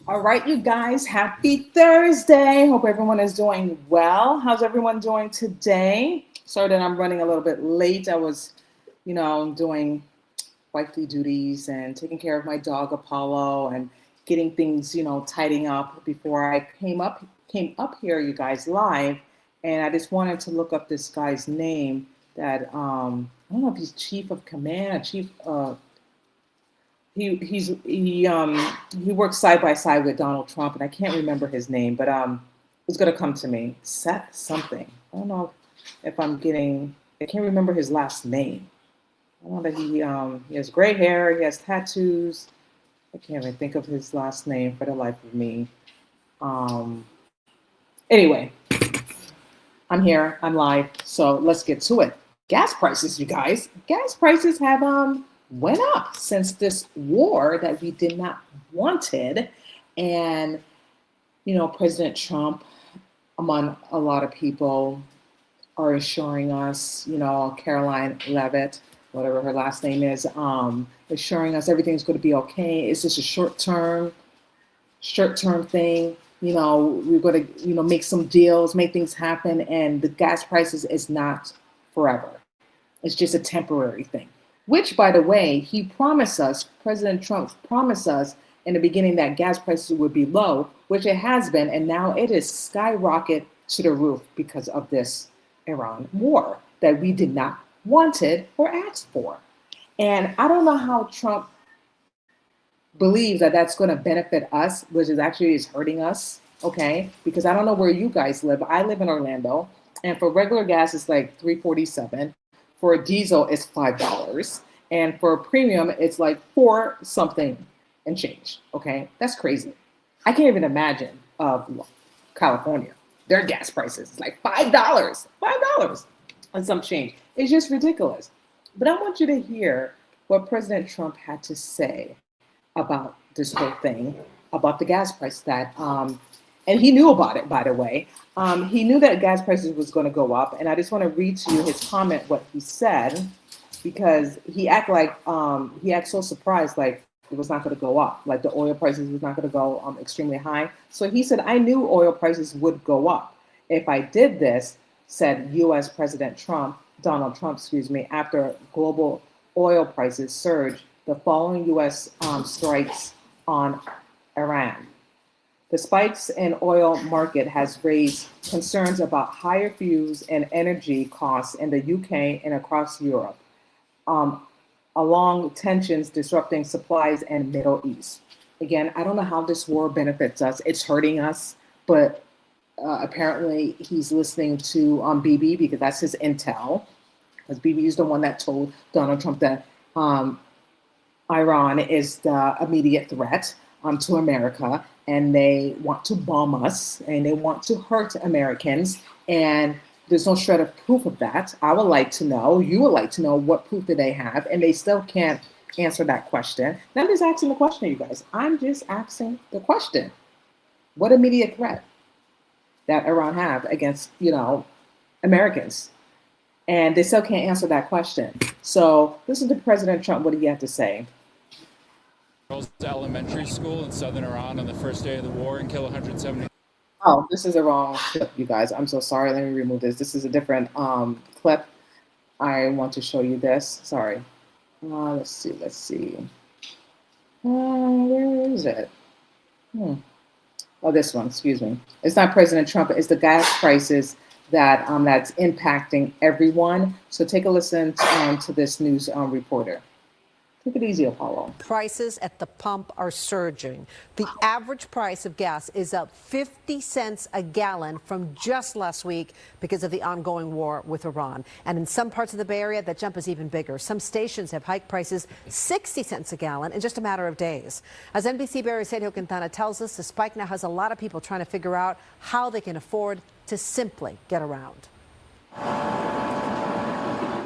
All right, you guys, happy Thursday. Hope everyone is doing well. How's everyone doing today? Sorry that I'm running a little bit late. I was, doing wifely duties and taking care of my dog Apollo and getting things, tidying up before I came up here, you guys, live. And I just wanted to look up this guy's name that I don't know if he's chief of command, chief he works side by side with Donald Trump, and I can't remember his name, but it's gonna come to me. Seth something. I don't know if I'm getting. I can't remember his last name. I know that he has gray hair. He has tattoos. I can't even think of his last name for the life of me. Um, anyway, I'm here. I'm live. So let's get to it. Gas prices, you guys. Gas prices have went up since this war that we did not wanted, and President Trump, among a lot of people, are assuring us. Caroline Levitt, whatever her last name is, assuring us everything's going to be okay. It's just a short-term thing. We're going to, make some deals, make things happen, and the gas prices is not forever. It's just a temporary thing. Which, by the way, President Trump promised us in the beginning that gas prices would be low, which it has been, and now it is skyrocketed to the roof because of this Iran war that we did not wanted or asked for. And I don't know how Trump believes that that's going to benefit us, which is hurting us, okay? Because I don't know where you guys live. I live in Orlando, and for regular gas, it's like $3.47. For a diesel, it's $5. And for a premium, it's like $4 something and change, okay? That's crazy. I can't even imagine California. Their gas prices is like $5 and some change. It's just ridiculous. But I want you to hear what President Trump had to say about this whole thing, about the gas price that, and he knew about it, by the way. He knew that gas prices was going to go up, and I just want to read to you his comment, what he said, because he acted so surprised, like it was not going to go up, like the oil prices was not going to go extremely high. So he said, "I knew oil prices would go up if I did this," said U.S. Donald Trump, after global oil prices surged the following U.S. Strikes on Iran. The spikes in oil market has raised concerns about higher fuels and energy costs in the UK and across Europe, along tensions disrupting supplies in Middle East. Again, I don't know how this war benefits us. It's hurting us, but apparently he's listening to Bibi because that's his intel, because Bibi is the one that told Donald Trump that Iran is the immediate threat to America, and they want to bomb us, and they want to hurt Americans, and there's no shred of proof of that. I would like to know, you would like to know, what proof do they have, and they still can't answer that question. And I'm just asking the question, you guys. I'm just asking the question. What immediate threat that Iran have against, Americans? And they still can't answer that question. So listen to President Trump, what he had to say. Elementary school in southern Iran on the first day of the war and kill 170. Oh, this is a wrong clip, you guys. I'm so sorry. Let me remove this. This is a different clip. I want to show you this. Sorry. Let's see. Where is it? Oh, this one. Excuse me. It's not President Trump. It's the gas prices that that's impacting everyone. So take a listen to this news reporter. Take it easy, Apollo. Prices at the pump are surging. The average price of gas is up 50 cents a gallon from just last week because of the ongoing war with Iran. And in some parts of the Bay Area, that jump is even bigger. Some stations have hiked prices 60 cents a gallon in just a matter of days. As NBC Bay Area's Sergio Quintana tells us, the spike now has a lot of people trying to figure out how they can afford to simply get around.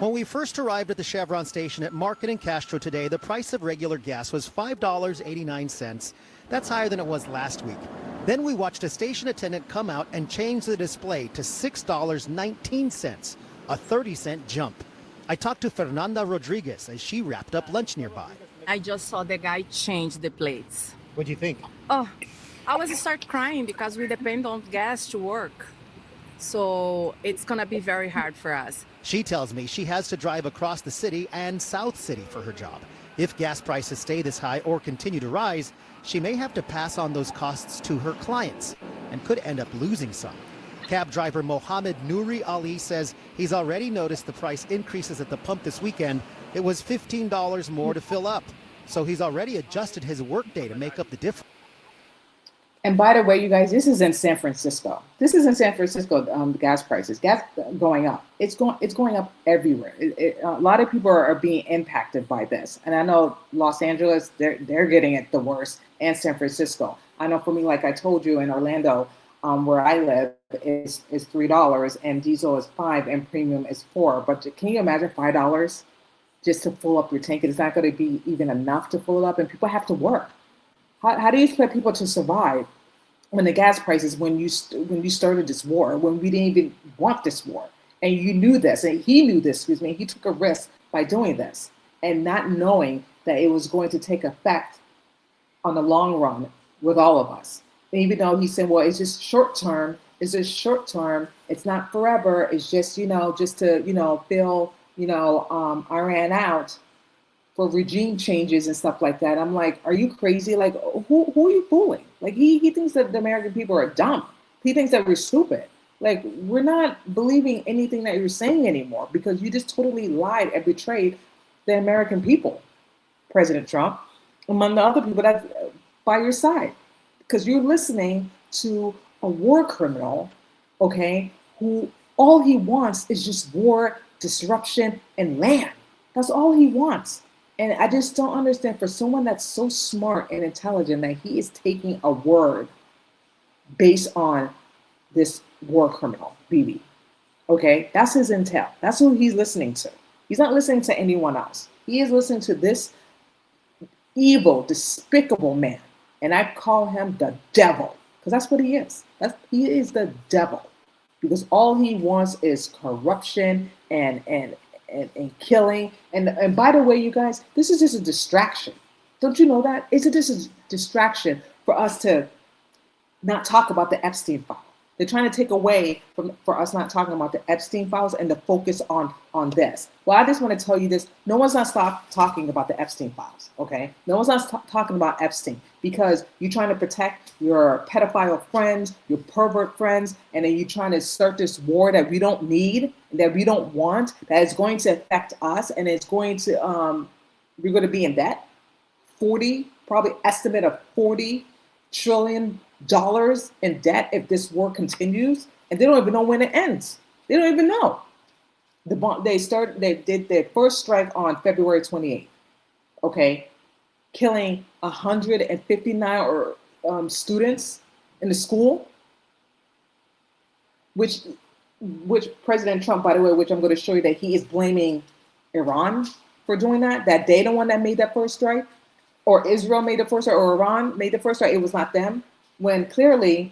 When we first arrived at the Chevron station at Market and Castro today, the price of regular gas was $5.89. That's higher than it was last week. Then we watched a station attendant come out and change the display to $6.19, a 30-cent jump. I talked to Fernanda Rodriguez as she wrapped up lunch nearby. I just saw the guy change the plates. What do you think? Oh, I was start crying because we depend on gas to work. So it's gonna be very hard for us. She tells me she has to drive across the city and South City for her job. If gas prices stay this high or continue to rise, she may have to pass on those costs to her clients and could end up losing some. Cab driver Mohammed Nouri Ali says he's already noticed the price increases at the pump this weekend. It was $15 more to fill up. So he's already adjusted his workday to make up the difference. And by the way, you guys, this is in San Francisco. This is in San Francisco. The gas prices, gas going up. It's going up everywhere. A lot of people are being impacted by this. And I know Los Angeles, they're getting it the worst, and San Francisco. I know for me, like I told you, in Orlando, where I live, is $3, and diesel is $5, and premium is $4. But can you imagine $5 just to fill up your tank? It's not going to be even enough to fill it up, and people have to work. How do you expect people to survive when the gas prices, when you started this war, when we didn't even want this war, and you knew this, and he knew this, he took a risk by doing this and not knowing that it was going to take effect on the long run with all of us. And even though he said, well, it's just short term, it's not forever, it's just, just to, fill, Iran out for regime changes and stuff like that. I'm like, are you crazy? Like, who are you fooling? Like, he thinks that the American people are dumb. He thinks that we're stupid. Like, we're not believing anything that you're saying anymore because you just totally lied and betrayed the American people, President Trump, among the other people that's by your side. Because you're listening to a war criminal, okay, who all he wants is just war, disruption, and land. That's all he wants. And I just don't understand, for someone that's so smart and intelligent, that he is taking a word based on this war criminal, Bibi. Okay, that's his intel. That's who he's listening to. He's not listening to anyone else. He is listening to this evil, despicable man. And I call him the devil, because that's what he is. He is the devil, because all he wants is corruption and killing. And by the way, you guys, this is just a distraction. Don't you know that? It's just a distraction for us to not talk about the Epstein file. They're trying to take away for us not talking about the Epstein files and to focus on this. Well, I just want to tell you this. No one's not talking about the Epstein files, okay? No one's not talking about Epstein, because you're trying to protect your pedophile friends, your pervert friends, and then you're trying to start this war that we don't need, that we don't want, that is going to affect us, and it's going to, we're going to be in debt. Probably estimate of $40 trillion in debt if this war continues, and they don't even know when it ends. They don't even know. They did their first strike on February 28th, okay, killing 159 students in the school, which President Trump, by the way, which I'm going to show you, that he is blaming Iran for doing that they the one that made that first strike, or Israel made the first strike, or Iran made the first strike. It was not them. When clearly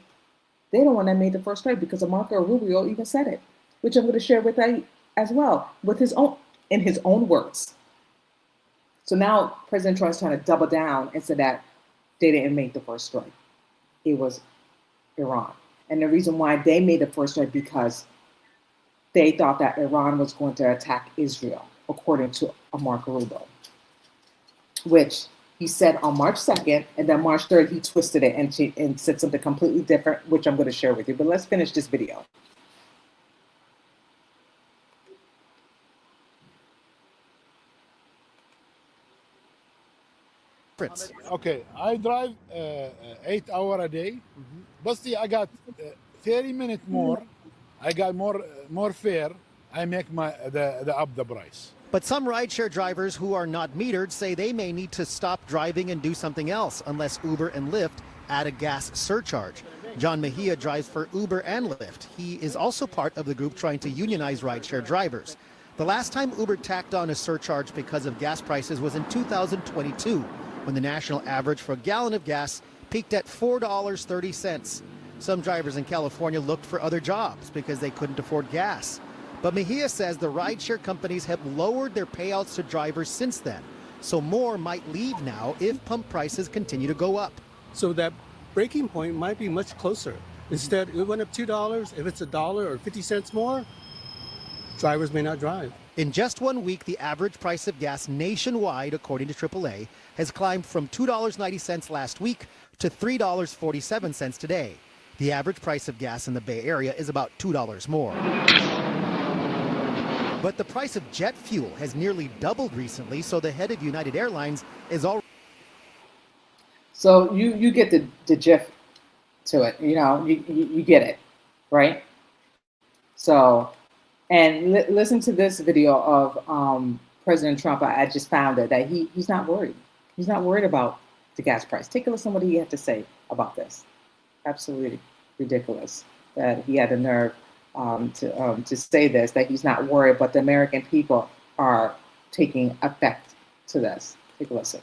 they're the one that made the first strike, because Marco Rubio even said it, which I'm going to share with you as well, in his own words. So now President Trump is trying to double down and say that they didn't make the first strike. It was Iran. And the reason why they made the first strike, because they thought that Iran was going to attack Israel, according to Marco Rubio, which he said on March 2nd, and then March 3rd, he twisted it and said something completely different, which I'm going to share with you. But let's finish this video. Okay, I drive 8 hours a day, but see, I got 30 minutes more. I got more fare. I make the price. But some rideshare drivers who are not metered say they may need to stop driving and do something else unless Uber and Lyft add a gas surcharge. John Mejia drives for Uber and Lyft. He is also part of the group trying to unionize rideshare drivers. The last time Uber tacked on a surcharge because of gas prices was in 2022, when the national average for a gallon of gas peaked at $4.30. Some drivers in California looked for other jobs because they couldn't afford gas. But Mejia says the rideshare companies have lowered their payouts to drivers since then, so more might leave now if pump prices continue to go up. So that breaking point might be much closer. Instead, it went up $2. If it's $1 or 50 cents more, drivers may not drive. In just 1 week, the average price of gas nationwide, according to AAA, has climbed from $2.90 last week to $3.47 today. The average price of gas in the Bay Area is about $2 more. But the price of jet fuel has nearly doubled recently, so the head of United Airlines is already... So you get the gist to it, you get it, right? So, and listen to this video of President Trump. I just found it, that he's not worried. He's not worried about the gas price. Take a listen to what he had to say about this. Absolutely ridiculous that he had the nerve to say this, that he's not worried, but the American people are taking effect to this. Take a listen.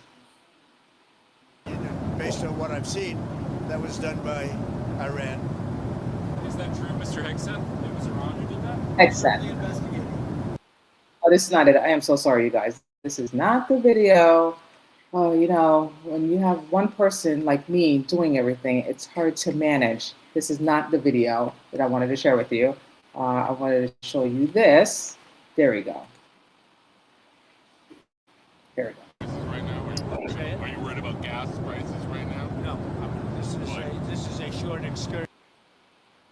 Based on what I've seen, that was done by Iran. Is that true, Mr. Higson? It was Iran who did that? Exactly. Oh, this is not it. I am so sorry, you guys. This is not the video. Oh, when you have one person like me doing everything, it's hard to manage. This is not the video that I wanted to share with you. I wanted to show you this. There we go. There we go. Right now, are you worried about gas prices right now? No, this is a short excursion.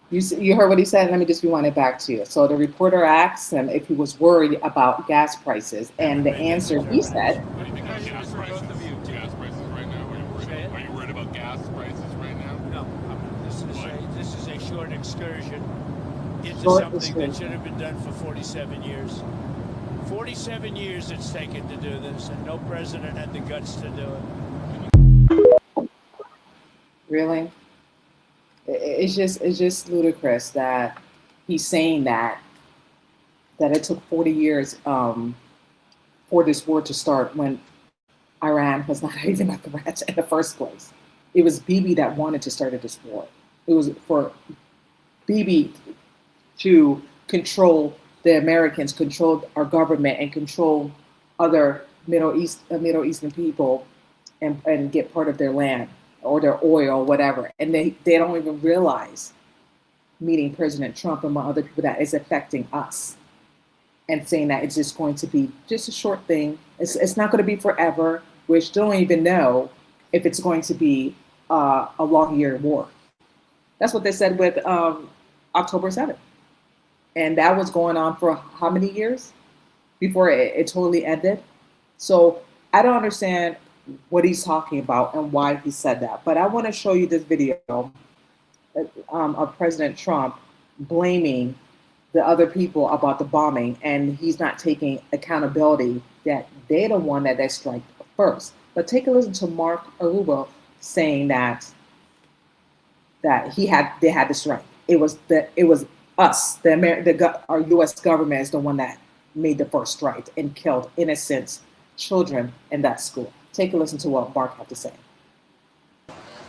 You heard what he said? Let me just rewind it back to you. So the reporter asked him if he was worried about gas prices, and the answer he said, What do you think about gas prices? Gas prices right now? Are you worried about gas prices right now? No, this is a short excursion into Short something excursion. that should have been done for 47 years. 47 years it's taken to do this, and no president had the guts to do it. really? It's just ludicrous that he's saying that it took 40 years for this war to start when Iran was not even a threat in the first place. It was Bibi that wanted to start this war. It was for Bibi to control the Americans, control our government, and control other Middle Eastern people and get part of their land or their oil or whatever. And they don't even realize, meeting President Trump and other people, that is affecting us, and saying that it's just going to be just a short thing. It's not going to be forever. We still don't even know if it's going to be a long year war. That's what they said with October 7th. And that was going on for how many years before it totally ended? So I don't understand what he's talking about and why he said that. But I want to show you this video of President Trump blaming the other people about the bombing, and he's not taking accountability that they're the one that they struck first. But take a listen to Mark Aruba saying that they had the strike. It was us, our U.S. government is the one that made the first strike and killed innocent children in that school. Take a listen to what Mark had to say.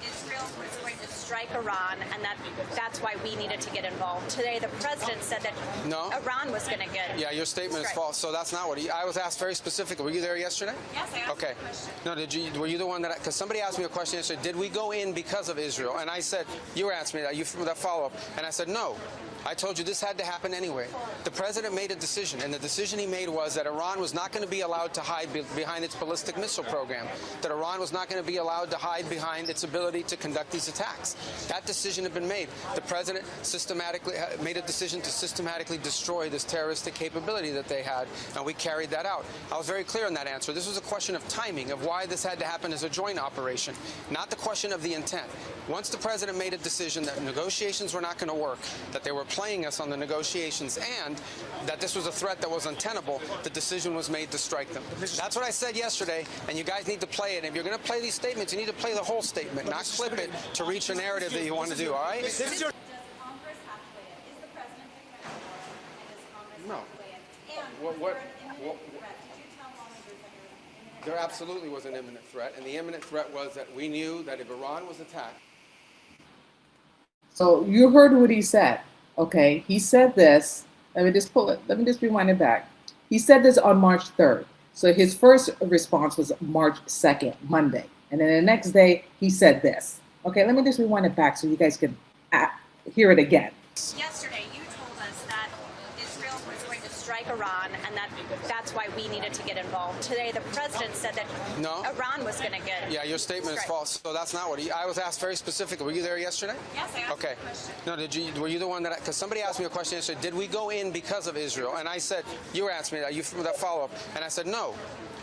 Israel was going to strike Iran, and that's why we needed to get involved. Today, the president said that Iran was going to get. Yeah, your statement is false. So that's not what I was asked very specifically. Were you there yesterday? Yes, I asked Okay. the question. No, were you the one that? Because somebody asked me a question yesterday. Did we go in because of Israel? And I said, you were asking me that follow up, and I said no. I told you this had to happen anyway. The president made a decision, and the decision he made was that Iran was not going to be allowed to hide behind its ballistic missile program, that Iran was not going to be allowed to hide behind its ability to conduct these attacks. That decision had been made. The president systematically made a decision to systematically destroy this terroristic capability that they had, and we carried that out. I was very clear in that answer. This was a question of timing, of why this had to happen as a joint operation, not the question of the intent. Once the president made a decision that negotiations were not going to work, that they were playing us on the negotiations, and that this was a threat that was untenable, the decision was made to strike them. That's what I said yesterday, and you guys need to play it. And if you're going to play these statements, you need to play the whole statement, not clip it to reach a narrative that you want to do, all right? Does Congress have to weigh in? Is the president accountable, and does Congress have to weigh in? There absolutely was an imminent threat, and the imminent threat was that we knew that if Iran was attacked. So you heard what he said, okay? He said this. Let me just pull it. Let me just rewind it back. He said this on March 3rd. So his first response was March 2nd, Monday. And then the next day, he said this. Okay, let me just rewind it back so you guys can hear it again. Yesterday, you told us that Israel was going to strike Iran and that's why we needed to get involved. Today, the president said that Iran was going to get. Yeah, your statement is false. So that's not what I was asked very specifically. Were you there yesterday? Yes, I asked okay. a question. No, were you the one that? Because somebody asked me a question yesterday. Did we go in because of Israel? And I said, you were asking me that follow up, and I said no.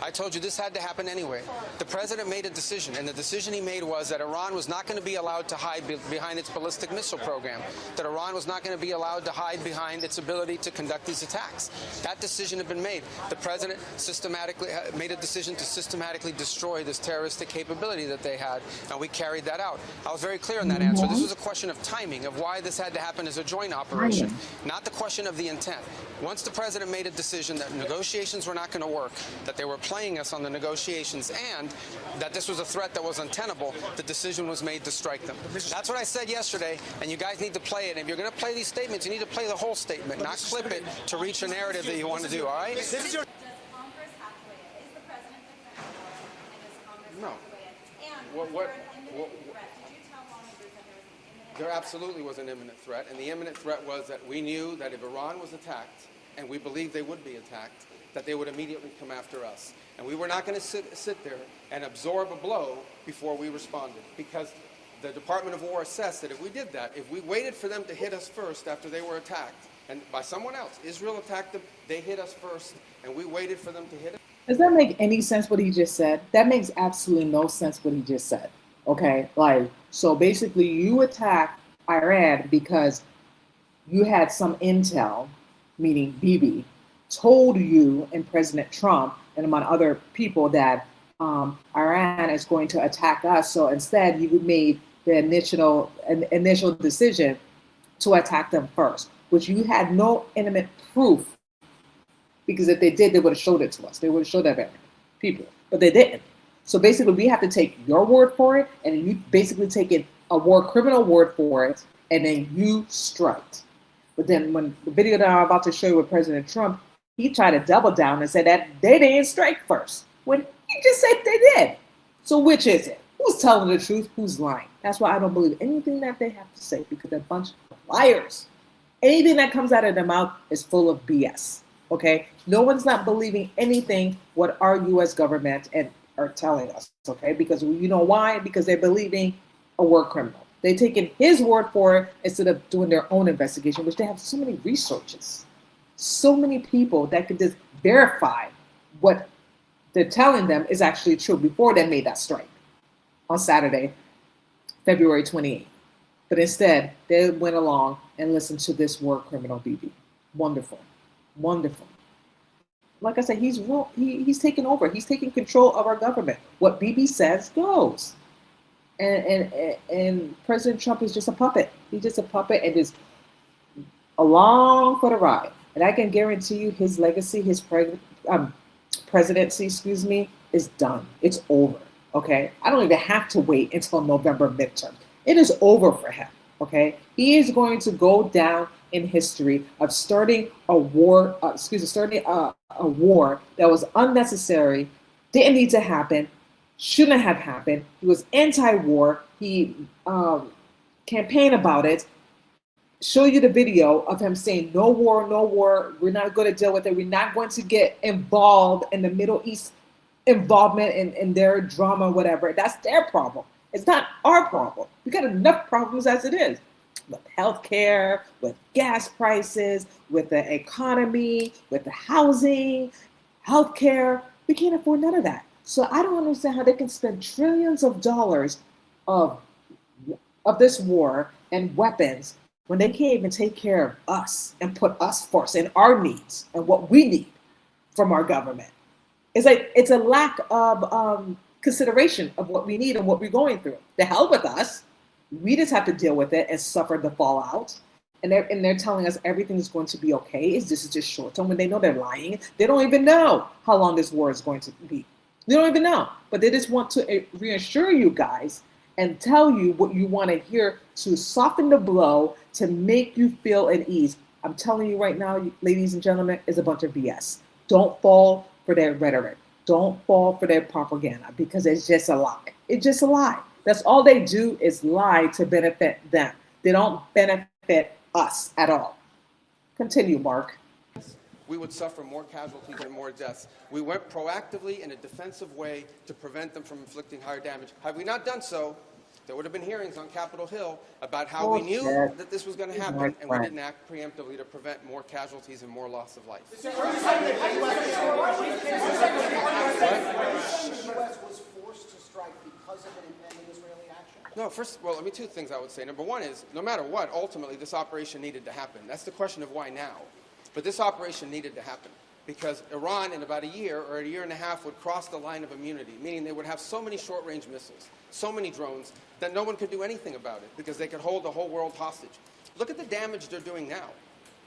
I told you this had to happen anyway. The president made a decision, and the decision he made was that Iran was not going to be allowed to hide behind its ballistic missile program, that Iran was not going to be allowed to hide behind its ability to conduct these attacks. That decision had been made. The president systematically made a decision to systematically destroy this terroristic capability that they had, and we carried that out. I was very clear in that answer. This was a question of timing, of why this had to happen as a joint operation, not the question of the intent. Once the president made a decision that negotiations were not going to work, that they were playing us on the negotiations, and that this was a threat that was untenable, the decision was made to strike them. That's what I said yesterday, and you guys need to play it. And if you're going to play these statements, you need to play the whole statement, not clip it to reach a narrative that you want to do, all right? Does Congress have to weigh in? Is the president the president, and does Congress No. have to weigh in? And What- was there an imminent threat? Did you tell lawmakers that there was an imminent There absolutely was an imminent threat, and the imminent threat was that we knew that if Iran was attacked, and we believed they would be attacked, that they would immediately come after us. And we were not going to sit there and absorb a blow before we responded, because the Department of War assessed that if we did that, if we waited for them to hit us first after they were attacked, and by someone else, Israel attacked them, they hit us first, and we waited for them to hit us. Does that make any sense what he just said? That makes absolutely no sense what he just said. Okay, like, so basically you attacked Iran because you had some intel, meaning Bibi, told you and President Trump and among other people that Iran is going to attack us. So instead, you made the initial decision to attack them first, which you had no intimate proof, because if they did, they would have showed it to us. They would have showed that people, but they didn't. So basically, we have to take your word for it, and you basically take a war criminal word for it, and then you strike. But then when the video that I'm about to show you with President Trump, he tried to double down and said that they didn't strike first, when he just said they did. So which is it? Who's telling the truth? Who's lying? That's why I don't believe anything that they have to say, because they're a bunch of liars. Anything that comes out of their mouth is full of BS. Okay? No one's not believing anything what our U.S. government are telling us. Okay? Because you know why? Because they're believing a war criminal. They're taking his word for it instead of doing their own investigation, which they have so many researchers, so many people that could just verify what they're telling them is actually true before they made that strike on Saturday, February 28th. But instead, they went along and listened to this war criminal, Bibi. Wonderful. Wonderful. Like I said, he's taking over. He's taking control of our government. What Bibi says goes. And President Trump is just a puppet. He's just a puppet and is along for the ride. And I can guarantee you his legacy, his presidency, is done. It's over. Okay? I don't even have to wait until November midterm. It is over for him. Okay? He is going to go down in history of starting a war, a war that was unnecessary, didn't need to happen, shouldn't have happened. He was anti-war. He campaigned about it. Show you the video of him saying, no war, no war. We're not going to deal with it. We're not going to get involved in the Middle East involvement in their drama, whatever. That's their problem. It's not our problem. We got enough problems as it is. With healthcare, with gas prices, with the economy, with the housing, healthcare. We can't afford none of that. So I don't understand how they can spend trillions of dollars of this war and weapons when they can't even take care of us and put us first and our needs and what we need from our government. It's like it's a lack of consideration of what we need and what we're going through. The hell with us. We just have to deal with it and suffer the fallout and they're telling us everything's going to be okay. This is just short term when they know they're lying. They don't even know how long this war is going to be. They don't even know, but they just want to reassure you guys and tell you what you want to hear to soften the blow, to make you feel at ease. I'm telling you right now, ladies and gentlemen, it's a bunch of BS. Don't fall for their rhetoric. Don't fall for their propaganda, because it's just a lie. It's just a lie. That's all they do, is lie to benefit them. They don't benefit us at all. Continue, Mark. We would suffer more casualties and more deaths. We went proactively in a defensive way to prevent them from inflicting higher damage. Had we not done so, there would have been hearings on Capitol Hill about how we knew that this was going to happen, and we didn't act preemptively to prevent more casualties and more loss of life. The U.S. was forced to strike because of an impending Israeli action? No, let me two things I would say. Number one is, no matter what, ultimately this operation needed to happen. That's the question of why now. But this operation needed to happen because Iran in about a year or a year and a half would cross the line of immunity, meaning they would have so many short-range missiles, so many drones, that no one could do anything about it because they could hold the whole world hostage. Look at the damage they're doing now.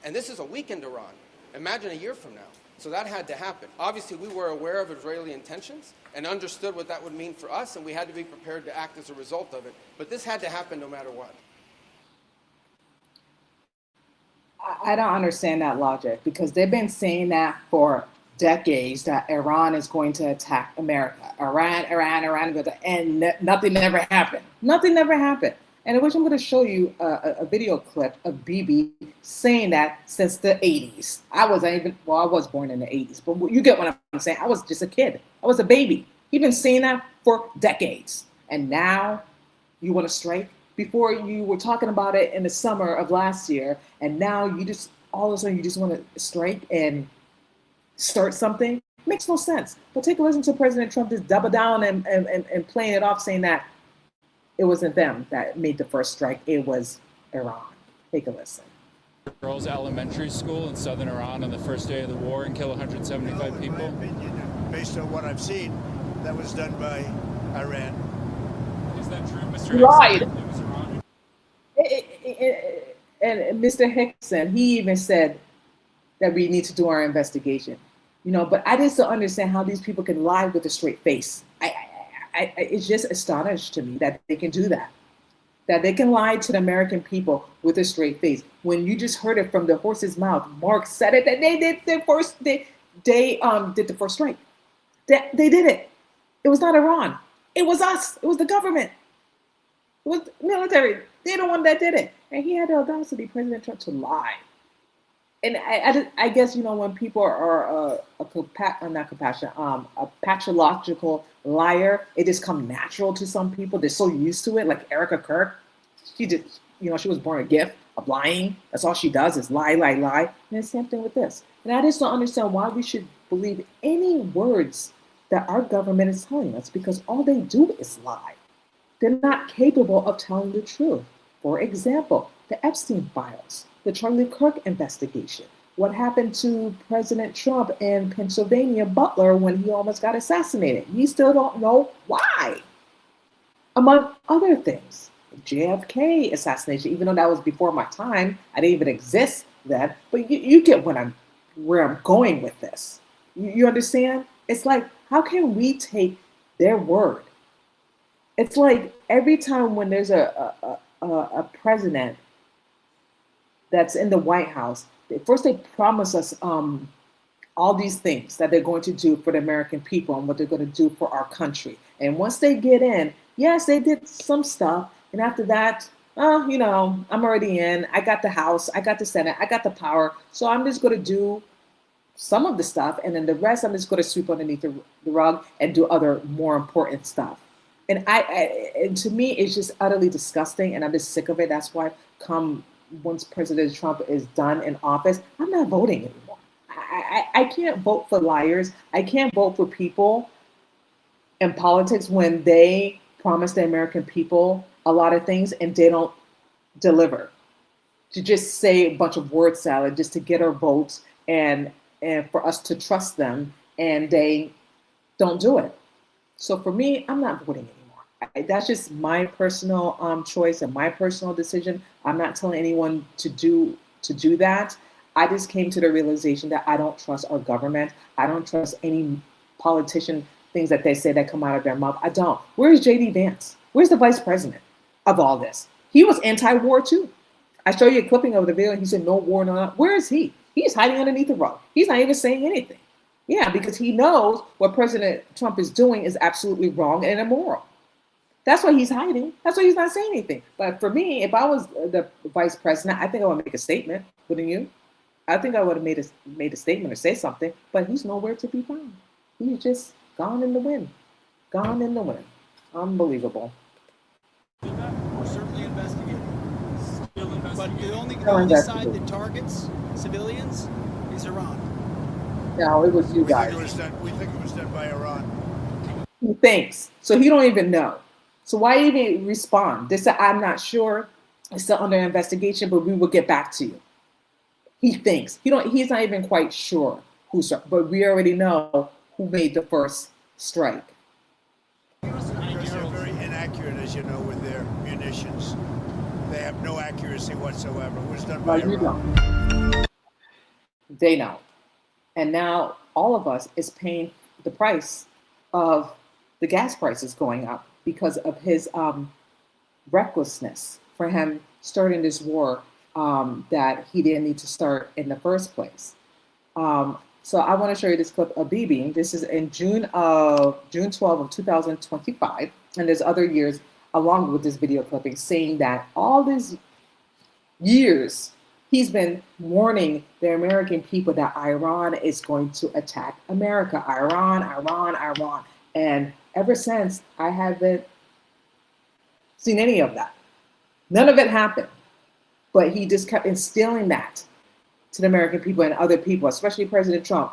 And this is a weakened Iran. Imagine a year from now. So that had to happen. Obviously, we were aware of Israeli intentions and understood what that would mean for us, and we had to be prepared to act as a result of it. But this had to happen no matter what. I don't understand that logic, because they've been saying that for decades, that Iran is going to attack America. Iran, and nothing ever happened. Nothing ever happened. And in which I'm going to show you a video clip of Bibi saying that since the 80s. I was born in the 80s, but you get what I'm saying. I was just a kid. I was a baby. He's been saying that for decades. And now you want to strike? Before you were talking about it in the summer of last year, and now you just, all of a sudden, you just want to strike and start something? It makes no sense. But take a listen to President Trump just double down and playing it off, saying that it wasn't them that made the first strike, it was Iran. Take a listen. Girls elementary school in southern Iran on the first day of the war and kill 175 people. In my opinion, based on what I've seen, that was done by Iran. Is that true, Mr. He lied. It was Iran. And Mr. Hickson, he even said that we need to do our investigation. But I just don't understand how these people can lie with a straight face. It's just astonishing to me that they can do that. That they can lie to the American people with a straight face. When you just heard it from the horse's mouth, Mark said it, that they did the first, they did the first strike. They did it. It was not Iran. It was us. It was the government. It was military. They're the one that did it. And he had the audacity, President Trump, to lie. And I guess, when people are a pathological liar, it just comes natural to some people. They're so used to it, like Erica Kirk. She did, she was born a gift of lying. That's all she does is lie, lie, lie. And the same thing with this. And I just don't understand why we should believe any words that our government is telling us, because all they do is lie. They're not capable of telling the truth. For example, the Epstein files, the Charlie Kirk investigation, what happened to President Trump in Pennsylvania, Butler, when he almost got assassinated. We still don't know why. Among other things, JFK assassination, even though that was before my time, I didn't even exist then, but you get where I'm going with this. You understand? It's like, how can we take their word? It's like every time when there's a president that's in the White House, first they promise us all these things that they're going to do for the American people and what they're going to do for our country. And once they get in, yes, they did some stuff. And after that, I'm already in. I got the House, I got the Senate, I got the power. So I'm just going to do some of the stuff. And then the rest, I'm just going to sweep underneath the rug and do other more important stuff. And and to me, it's just utterly disgusting. And I'm just sick of it. That's why once President Trump is done in office, I'm not voting anymore. I can't vote for liars. I can't vote for people in politics when they promise the American people a lot of things and they don't deliver. To just say a bunch of word salad just to get our votes and for us to trust them, and they don't do it. So for me, I'm not voting anymore. That's just my personal choice and my personal decision. I'm not telling anyone to do that. I just came to the realization that I don't trust our government. I don't trust any politician things that they say that come out of their mouth. I don't. Where's JD Vance? Where's the vice president of all this? He was anti-war too. I show you a clipping of the video and he said no war, no. Where is he? He's hiding underneath the rug. He's not even saying anything. Yeah, because he knows what President Trump is doing is absolutely wrong and immoral. That's why he's hiding. That's why he's not saying anything. But for me, if I was the vice president, I think I would make a statement, wouldn't you? I think I would have made a statement or say something, but he's nowhere to be found. He's just gone in the wind. Gone in the wind. Unbelievable. We're certainly investigating. Still investigating. But the only side that targets civilians is Iran. No, it was you guys. We think it was done by Iran. He thinks. So he don't even know. So why even respond? They said, I'm not sure. It's still under investigation, but we will get back to you. He thinks. He's not even quite sure who's, but we already know who made the first strike. Because they're very inaccurate, as you know, with their munitions. They have no accuracy whatsoever. It was done by Iran. They know. And now all of us is paying the price of the gas prices going up because of his recklessness for him starting this war that he didn't need to start in the first place. So I want to show you this clip of Bibi. This is in June 12 of 2025, and there's other years along with this video clipping saying that all these years he's been warning the American people that Iran is going to attack America. Iran, Iran, Iran. And ever since, I haven't seen any of that. None of it happened. But he just kept instilling that to the American people and other people, especially President Trump.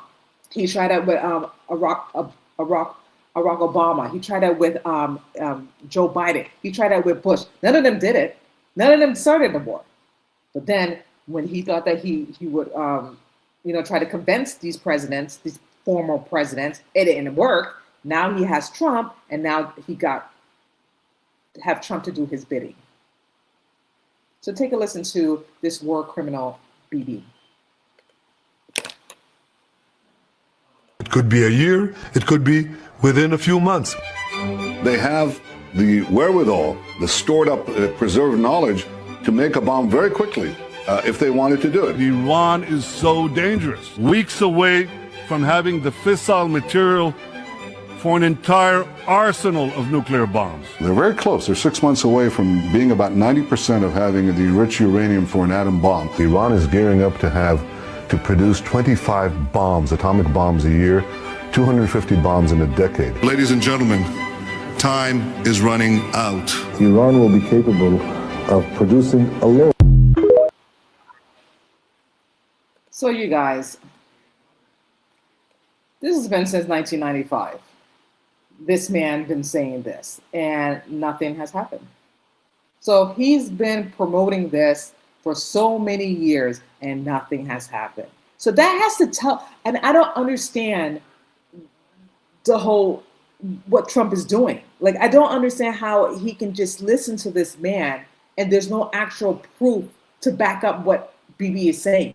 He tried that with Barack Obama. He tried that with Joe Biden. He tried that with Bush. None of them did it. None of them started the war. But then when he thought that he would try to convince these presidents, these former presidents, it didn't work. Now he has Trump, and now he got to have Trump to do his bidding. So take a listen to this war criminal, BB. It could be a year, it could be within a few months. They have the wherewithal, the stored up, preserved knowledge to make a bomb very quickly if they wanted to do it. Iran is so dangerous. Weeks away from having the fissile material for an entire arsenal of nuclear bombs. They're very close. They're 6 months away from being about 90% of having the enriched uranium for an atom bomb. Iran is gearing up to produce 25 bombs, atomic bombs a year, 250 bombs in a decade. Ladies and gentlemen, time is running out. Iran will be capable of producing alone. So you guys, this has been since 1995. This man been saying this and nothing has happened. So he's been promoting this for so many years and nothing has happened. So that has to tell, and I don't understand the whole, what Trump is doing. Like, I don't understand how he can just listen to this man and there's no actual proof to back up what BB is saying.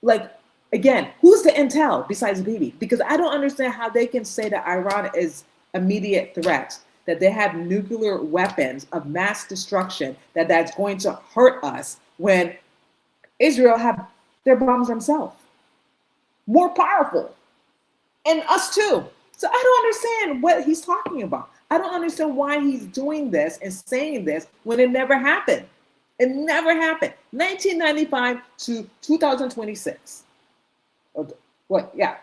Like, again, who's the intel besides Bibi? Because I don't understand how they can say that Iran is immediate threat, that they have nuclear weapons of mass destruction, that's going to hurt us when Israel have their bombs themselves. More powerful. And us too. So I don't understand what he's talking about. I don't understand why he's doing this and saying this when it never happened. It never happened. 1995 to 2026. What? Yeah,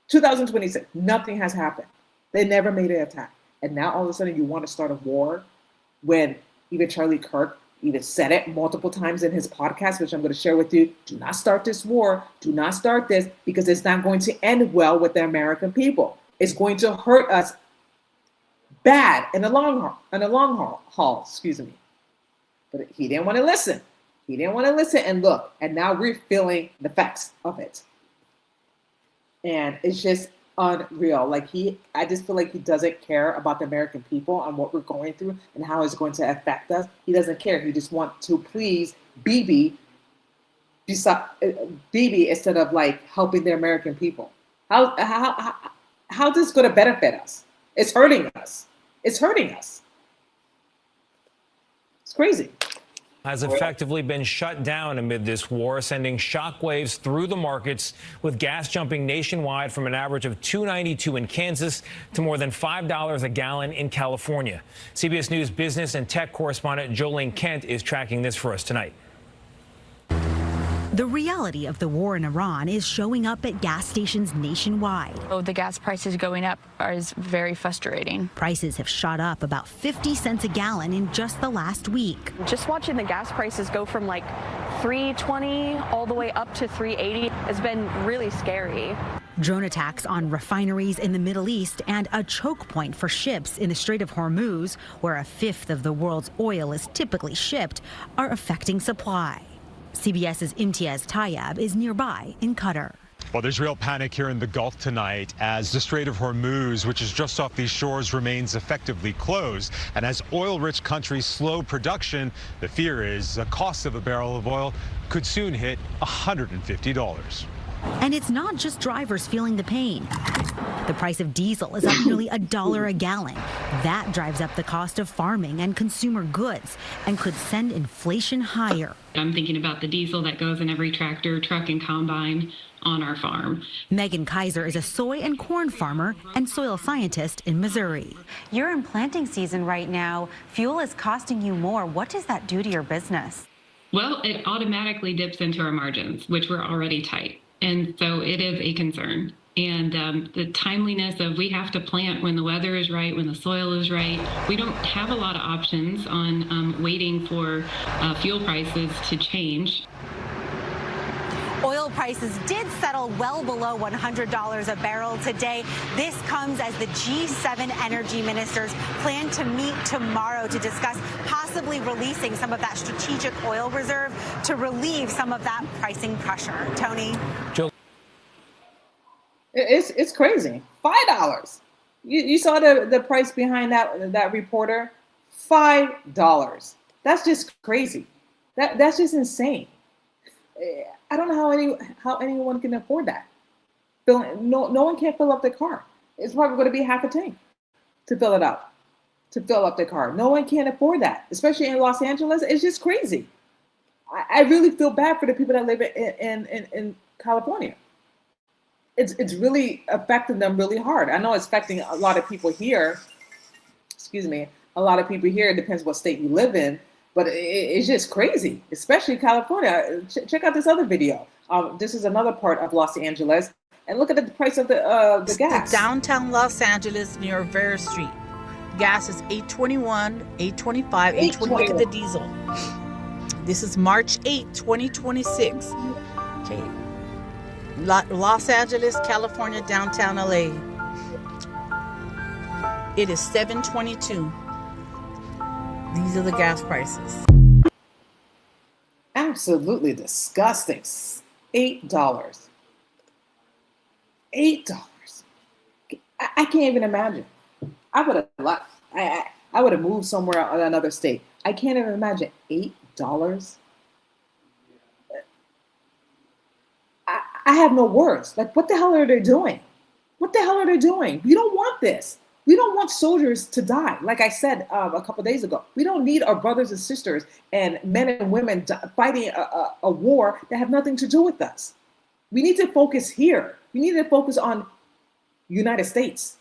2026. Nothing has happened. They never made an attack. And now all of a sudden you want to start a war when even Charlie Kirk even said it multiple times in his podcast, which I'm going to share with you. Do not start this war. Do not start this because it's not going to end well with the American people. It's going to hurt us bad in the long haul, excuse me. But he didn't want to listen. He didn't want to listen and look. And now we're feeling the effects of it. And it's just unreal. Like I just feel like he doesn't care about the American people and what we're going through and how it's going to affect us. He doesn't care. He just wants to please Bibi instead of like helping the American people. How this going to benefit us? It's hurting us. It's hurting us. It's crazy. Has effectively been shut down amid this war, sending shockwaves through the markets, with gas jumping nationwide from an average of $2.92 in Kansas to more than $5 a gallon in California. CBS News business and tech correspondent Jolene Kent is tracking this for us tonight. The reality of the war in Iran is showing up at gas stations nationwide. Oh, the gas prices going up is very frustrating. Prices have shot up about 50 cents a gallon in just the last week. Just watching the gas prices go from like $3.20 all the way up to $3.80 has been really scary. Drone attacks on refineries in the Middle East and a choke point for ships in the Strait of Hormuz, where a fifth of the world's oil is typically shipped, are affecting supply. CBS's Imtiaz Tayyab is nearby in Qatar. Well, there's real panic here in the Gulf tonight as the Strait of Hormuz, which is just off these shores, remains effectively closed. And as oil-rich countries slow production, the fear is the cost of a barrel of oil could soon hit $150. And it's not just drivers feeling the pain. The price of diesel is up nearly $1 a gallon. That drives up the cost of farming and consumer goods and could send inflation higher. I'm thinking about the diesel that goes in every tractor, truck, and combine on our farm. Megan Kaiser is a soy and corn farmer and soil scientist in Missouri. You're in planting season right now. Fuel is costing you more. What does that do to your business? Well, it automatically dips into our margins, which were already tight. And so it is a concern. And the timeliness of we have to plant when the weather is right, when the soil is right. We don't have a lot of options on waiting for fuel prices to change. Oil prices did settle well below $100 a barrel today. This comes as the G7 energy ministers plan to meet tomorrow to discuss possibly releasing some of that strategic oil reserve to relieve some of that pricing pressure. Tony? It's crazy. $5. You saw the price behind that reporter? $5. That's just crazy. That's just insane. I don't know how anyone can afford that. No one can fill up the car. It's probably going to be half a tank to fill it up, to fill up the car. No one can afford that, especially in Los Angeles. It's just crazy. I really feel bad for the people that live in California. It's really affecting them really hard. I know it's affecting a lot of people here. Excuse me. A lot of people here. It depends what state you live in. But it's just crazy, especially California. Check out this other video. This is another part of Los Angeles. And look at the price of the gas. Downtown Los Angeles near Vera Street. Gas is $8.21, $8.25, $8.20. Look at the diesel. This is March 8, 2026. Okay. Los Angeles, California, downtown LA. It is $7.22. These are the gas prices. Absolutely disgusting. $8. $8. I can't even imagine. I would have left. I would have moved somewhere in another state. I can't even imagine $8. I have no words. Like, what the hell are they doing? What the hell are they doing? We don't want this. We don't want soldiers to die. Like I said a couple days ago, we don't need our brothers and sisters and men and women fighting a war that have nothing to do with us. We need to focus here. We need to focus on United States.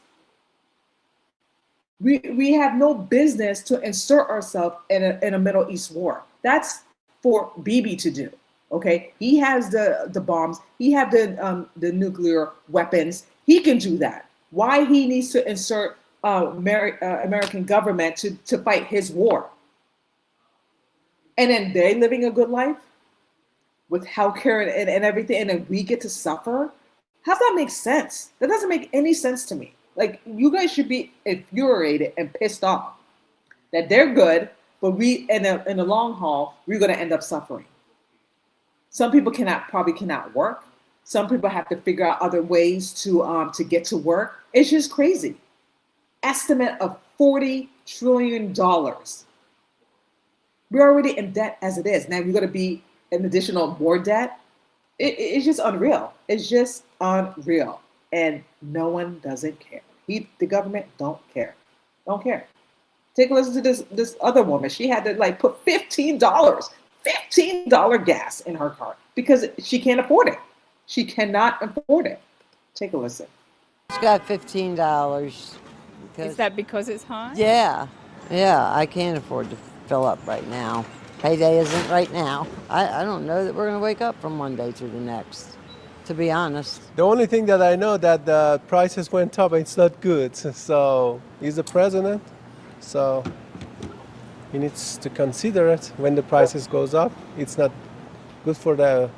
We have no business to insert ourselves in a Middle East war. That's for Bibi to do. Okay, he has the bombs. He has the nuclear weapons. He can do that. Why he needs to insert American government to fight his war. And then they living a good life with healthcare and everything, and then we get to suffer? How does that make sense? That doesn't make any sense to me. Like, you guys should be infuriated and pissed off that they're good, but we, in the long haul, we're going to end up suffering. Some people probably cannot work. Some people have to figure out other ways to get to work. It's just crazy. Estimate of $40 trillion. We're already in debt as it is. Now we're going to be an additional more debt. It's just unreal. It's just unreal. And no one doesn't care. The government don't care. Don't care. Take a listen to this other woman. She had to like put $15 gas in her car because she can't afford it. She cannot afford it. Take a listen. It's got $15. Is that because it's high? Yeah, I can't afford to fill up right now. Payday isn't right now. I don't know that we're going to wake up from one day to the next, to be honest. The only thing that I know that the prices went up, it's not good. So he's the president, so he needs to consider it when the prices goes up. It's not good for the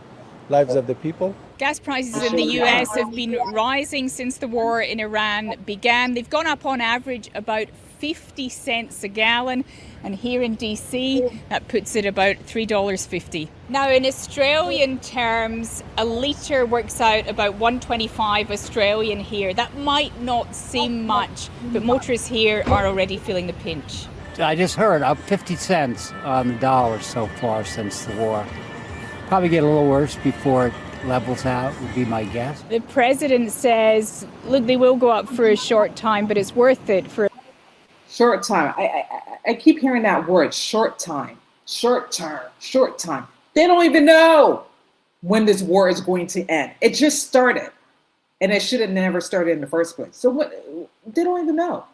lives of the people. Gas prices in the US have been rising since the war in Iran began. They've gone up on average about 50 cents a gallon, and here in DC that puts it about $3.50. Now in Australian terms, a litre works out about 125 Australian here. That might not seem much, but motorists here are already feeling the pinch. I just heard up 50 cents on the dollar so far since the war. Probably get a little worse before it levels out, would be my guess. The president says, look, they will go up for a short time, but it's worth it for short time. I keep hearing that word, short time, short term, short time. They don't even know when this war is going to end. It just started, and it should have never started in the first place. So what? They don't even know.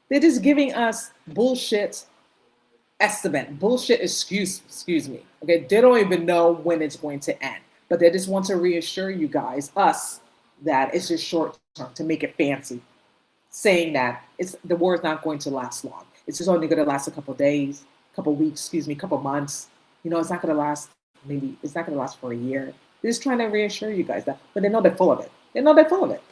They're just giving us bullshit estimate, bullshit excuse me. Okay, they don't even know when it's going to end. But they just want to reassure you guys, us, that it's just short term to make it fancy, saying that the war is not going to last long. It's just only going to last a couple days, couple weeks, couple months. You know, it's not going to last. Maybe it's not going to last for a year. They're just trying to reassure you guys that, but they know they're full of it. They know they're full of it.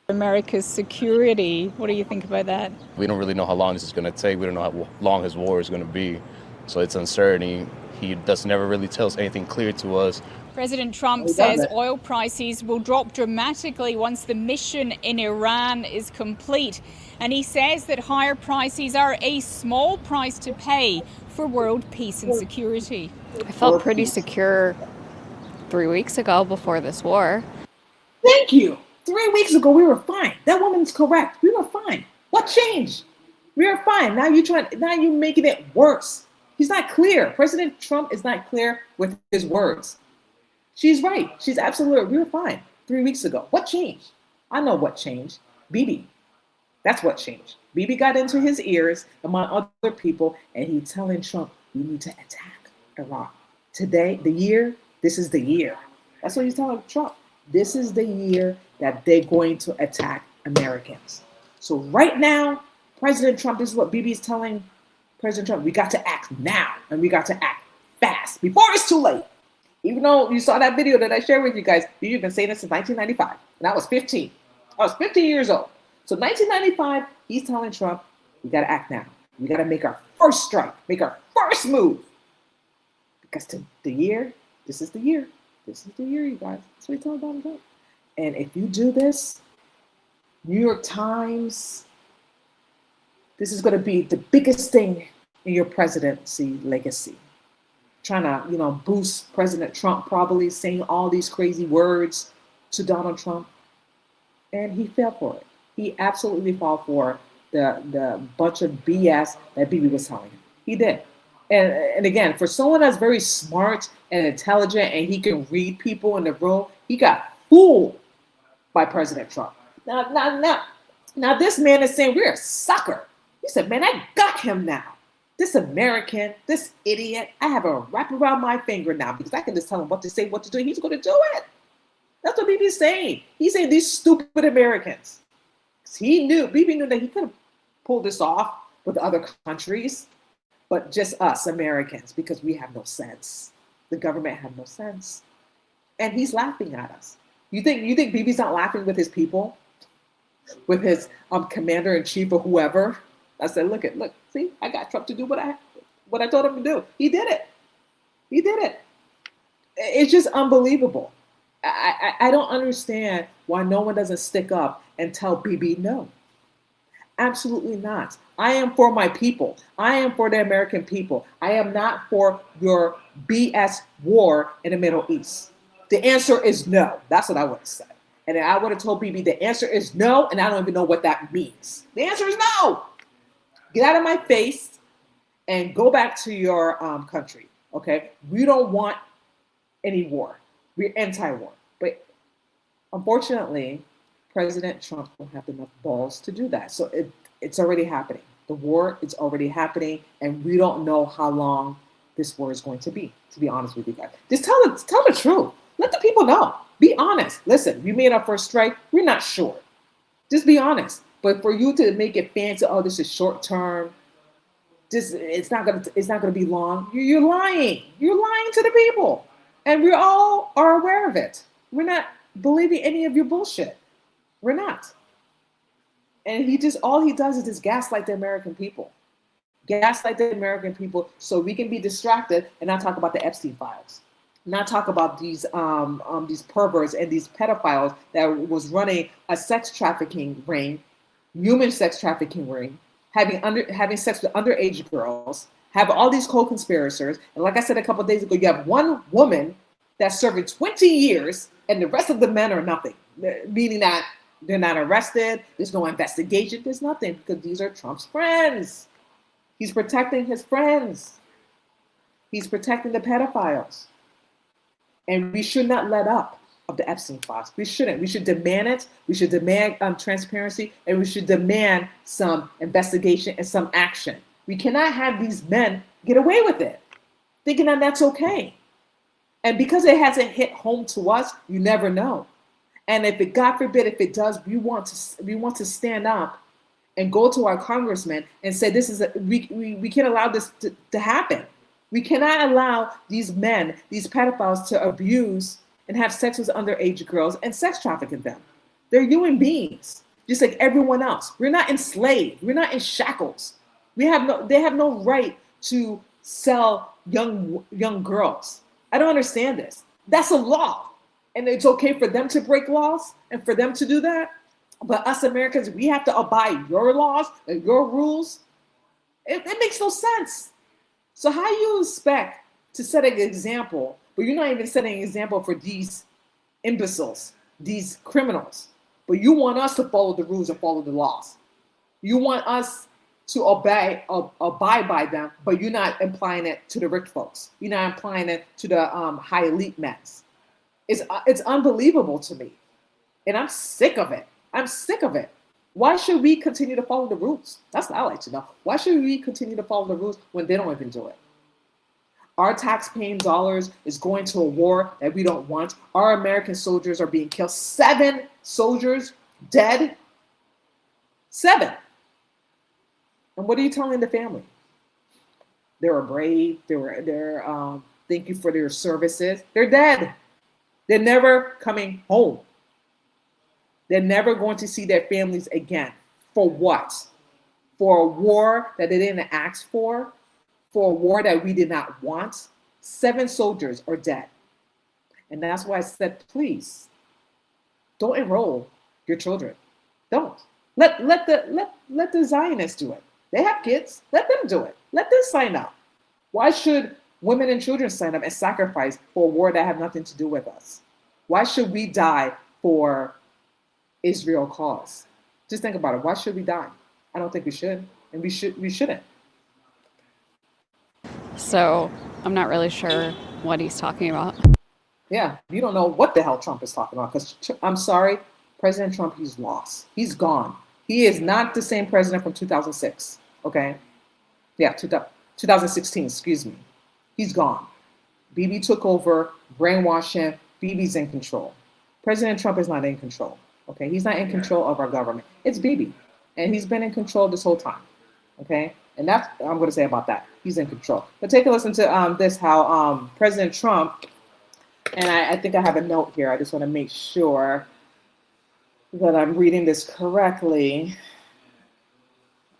America's security. What do you think about that? We don't really know how long this is going to take. We don't know how long his war is going to be. So it's uncertainty. He does never really tell us anything clear to us. President Trump says oil prices will drop dramatically once the mission in Iran is complete. And he says that higher prices are a small price to pay for world peace and security. I felt pretty secure 3 weeks ago before this war. Thank you. 3 weeks ago, we were fine. That woman's correct. We were fine. What changed? We were fine. Now you're making it worse. He's not clear. President Trump is not clear with his words. She's right. She's absolutely right. We were fine 3 weeks ago. What changed? I know what changed. Bibi. That's what changed. Bibi got into his ears among other people, and he's telling Trump, we need to attack Iran. Today, this is the year. That's what he's telling Trump. This is the year that they're going to attack Americans. So right now, President Trump, this is what Bibi is telling President Trump, we got to act now, and we got to act fast before it's too late. Even though you saw that video that I shared with you guys, you've been saying this since 1995, and I was 15. I was 15 years old. So 1995, he's telling Trump, we got to act now. We got to make our first strike, make our first move. Because this is the year. This is the year, you guys. That's what he told Donald Trump. And if you do this, New York Times, this is going to be the biggest thing in your presidency legacy. Trying to, boost President Trump, probably saying all these crazy words to Donald Trump. And he fell for it. He absolutely fell for the bunch of BS that Bibi was telling him. He did. And again, for someone that's very smart and intelligent and he can read people in the room, he got fooled by President Trump. Now this man is saying we're a sucker. He said, man, I got him now. This American, this idiot, I have a wrap around my finger now because I can just tell him what to say, what to do. He's going to do it. That's what Bibi's saying. He's saying these stupid Americans. Bibi knew that he could have pulled this off with other countries, but just us Americans, because we have no sense. The government had no sense. And he's laughing at us. You think Bibi's not laughing with his people? With his commander-in-chief or whoever? I said, look, see, I got Trump to do what I told him to do. He did it. It's just unbelievable. I don't understand why no one doesn't stick up and tell Bibi no. Absolutely not. I am for my people. I am for the American people. I am not for your BS war in the Middle East. The answer is no. That's what I would have said. And I would have told Bibi the answer is no, and I don't even know what that means. The answer is no. Get out of my face and go back to your country. Okay? We don't want any war. We're anti-war. But unfortunately, President Trump don't have enough balls to do that. So it's already happening. The war is already happening, and we don't know how long this war is going to be honest with you guys. Just tell the truth. Let the people know. Be honest. Listen, we made our first strike. We're not sure. Just be honest. But for you to make it fancy, oh, this is short term. It's not gonna be long. You're lying. You're lying to the people, and we all are aware of it. We're not believing any of your bullshit. We're not. And all he does is just gaslight the American people. Gaslight the American people so we can be distracted and not talk about the Epstein files. Not talk about these perverts and these pedophiles that was running a sex trafficking ring, human sex trafficking ring, having sex with underage girls, have all these co-conspirators. And like I said a couple of days ago, you have one woman that's serving 20 years and the rest of the men are nothing. Meaning that they're not arrested, there's no investigation, there's nothing, because these are Trump's friends. He's protecting his friends. He's protecting the pedophiles. And we should not let up of the Epstein files. We shouldn't. We should demand it. We should demand transparency, and we should demand some investigation and some action. We cannot have these men get away with it, thinking that that's okay. And because it hasn't hit home to us, you never know. And if it, God forbid, if it does, we want to stand up and go to our congressman and say, we can't allow this to happen. We cannot allow these men, these pedophiles, to abuse and have sex with underage girls and sex trafficking them. They're human beings, just like everyone else. We're not enslaved. We're not in shackles. They have no right to sell young girls. I don't understand this. That's a law. And it's okay for them to break laws and for them to do that. But us Americans, we have to abide your laws and your rules. It makes no sense. So how you expect to set an example, but you're not even setting an example for these imbeciles, these criminals, but you want us to follow the rules and follow the laws. You want us to abide by them, but you're not applying it to the rich folks. You're not applying it to the high elite men. It's unbelievable to me. And I'm sick of it. I'm sick of it. Why should we continue to follow the rules? That's what I like to know. Why should we continue to follow the rules when they don't even do it? Our tax-paying dollars is going to a war that we don't want. Our American soldiers are being killed. 7 soldiers dead. 7. And what are you telling the family? They were brave. They're thank you for their services. They're dead. They're never coming home. They're never going to see their families again. For what? For a war that they didn't ask for a war that we did not want. 7 soldiers are dead. And that's why I said, please, don't enroll your children. Don't. Let the Zionists do it. They have kids. Let them do it. Let them sign up. Why should women and children sign up and sacrifice for a war that have nothing to do with us? Why should we die for Israel cause? Just think about it. Why should we die? I don't think we should, and we shouldn't. So I'm not really sure what he's talking about. Yeah, you don't know what the hell Trump is talking about, because I'm sorry, President Trump, he's lost. He's gone. He is not the same president from 2006, okay? Yeah, 2016, excuse me. He's gone. Bibi took over, brainwashing. Bibi's in control. President Trump is not in control. Okay, he's not in control of our government. It's Bibi, and he's been in control this whole time. Okay, and that's what I'm going to say about that. He's in control. But take a listen to this, how President Trump, and I think I have a note here. I just want to make sure that I'm reading this correctly.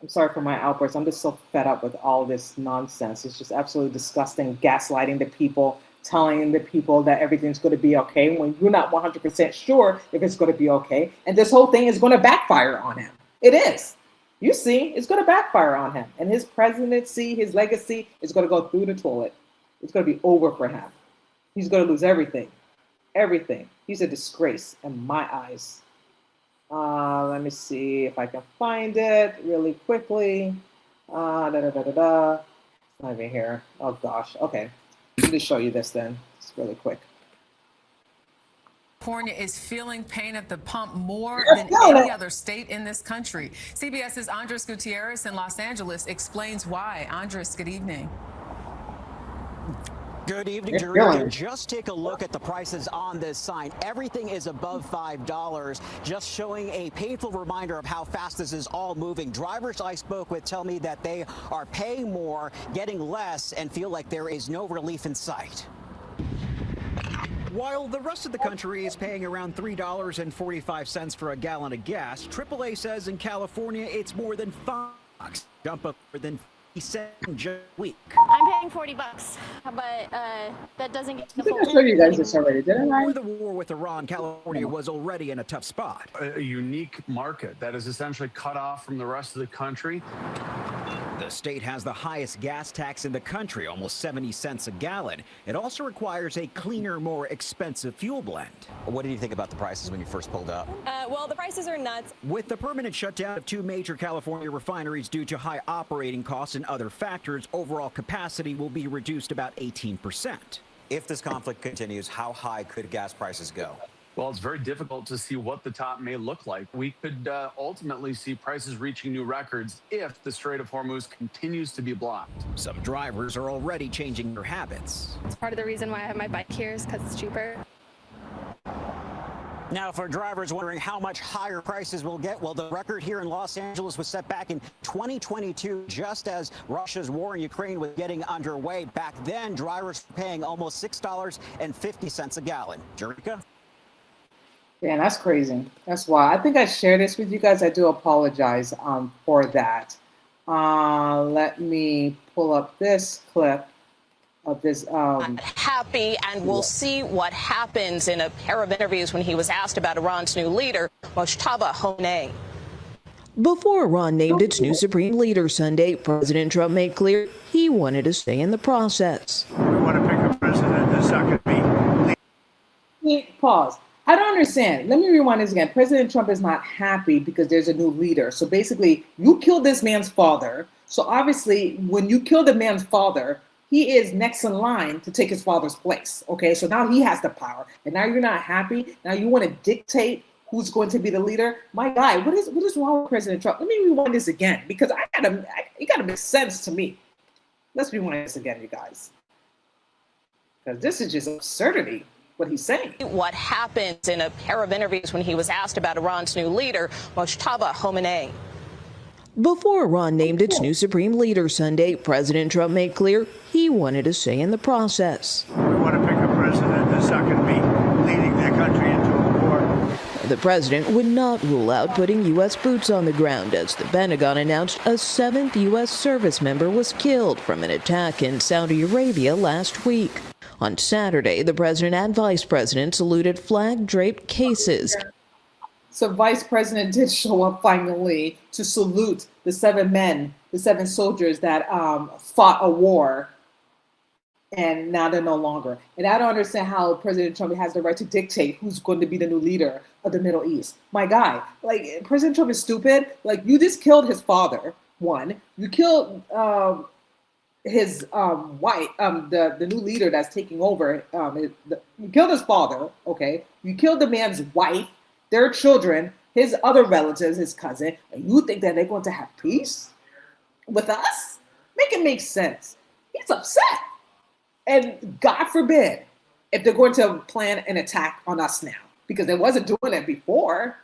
I'm sorry for my outbursts. I'm just so fed up with all this nonsense. It's just absolutely disgusting, gaslighting the people, telling the people that everything's going to be okay when you're not 100% sure if it's going to be okay. And this whole thing is going to backfire on him. It is. You see, it's going to backfire on him. And his presidency, his legacy is going to go through the toilet. It's going to be over for him. He's going to lose everything. Everything. He's a disgrace in my eyes. Let me see if I can find it really quickly. It's not even here. Oh gosh. Okay. Let me show you this then. It's really quick. California is feeling pain at the pump more than any other state in this country. CBS's Andres Gutierrez in Los Angeles explains why. Andres, good evening. Good evening, Cheryl. Just take a look at the prices on this sign. Everything is above $5, just showing a painful reminder of how fast this is all moving. Drivers I spoke with tell me that they are paying more, getting less, and feel like there is no relief in sight. While the rest of the country is paying around $3.45 for a gallon of gas, AAA says in California it's more than $5, jump up more than $0.50 a week. I'm paying $40, but that doesn't get the full. I showed you guys this already, didn't I? Before the war with Iran, California was already in a tough spot. A unique market that is essentially cut off from the rest of the country. The state has the highest gas tax in the country, almost 70 cents a gallon. It also requires a cleaner, more expensive fuel blend. What did you think about the prices when you first pulled up? Well, the prices are nuts. With the permanent shutdown of 2 major California refineries due to high operating costs and other factors, overall capacity will be reduced about 18%. If this conflict continues, how high could gas prices go? Well, it's very difficult to see what the top may look like. We could ultimately see prices reaching new records if the Strait of Hormuz continues to be blocked. Some drivers are already changing their habits. It's part of the reason why I have my bike here is because it's cheaper. Now, for drivers wondering how much higher prices will get, well, the record here in Los Angeles was set back in 2022, just as Russia's war in Ukraine was getting underway. Back then, drivers were paying almost $6.50 a gallon. Jerika? Yeah, that's crazy. That's why I think I shared this with you guys. I do apologize for that. Let me pull up this clip of this. Happy, and we'll see what happens in a pair of interviews when he was asked about Iran's new leader, Mojtaba Khamenei. Before Iran named its new supreme leader Sunday, President Trump made clear he wanted to stay in the process. We want to pick a president that's not going to be. Pause. I don't understand. Let me rewind this again. President Trump is not happy because there's a new leader. So basically, you killed this man's father. So obviously, when you kill the man's father, he is next in line to take his father's place. Okay, so now he has the power. And now you're not happy. Now you want to dictate who's going to be the leader. My guy, what is wrong with President Trump? Let me rewind this again because it gotta make sense to me. Let's rewind this again, you guys. Because this is just absurdity. What he's saying. What happens in a pair of interviews when he was asked about Iran's new leader, Mojtaba Khamenei. Before Iran named its new supreme leader Sunday, President Trump made clear he wanted to stay in the process. We want to pick a president that's not going to be leading their country into a war. The president would not rule out putting U.S. boots on the ground as the Pentagon announced a 7th U.S. service member was killed from an attack in Saudi Arabia last week. On Saturday, the president and vice president saluted flag-draped cases. So Vice President did show up finally to salute the 7 soldiers that fought a war, and now they're no longer. And I don't understand how President Trump has the right to dictate who's going to be the new leader of the Middle East. My guy, like, President Trump is stupid. Like, you just killed his father, one. You killed his wife, the new leader that's taking over. You killed his father, okay? You killed the man's wife, their children, his other relatives, his cousin, and you think that they're going to have peace with us? Make it make sense. He's upset. And God forbid if they're going to plan an attack on us now, because they wasn't doing it before.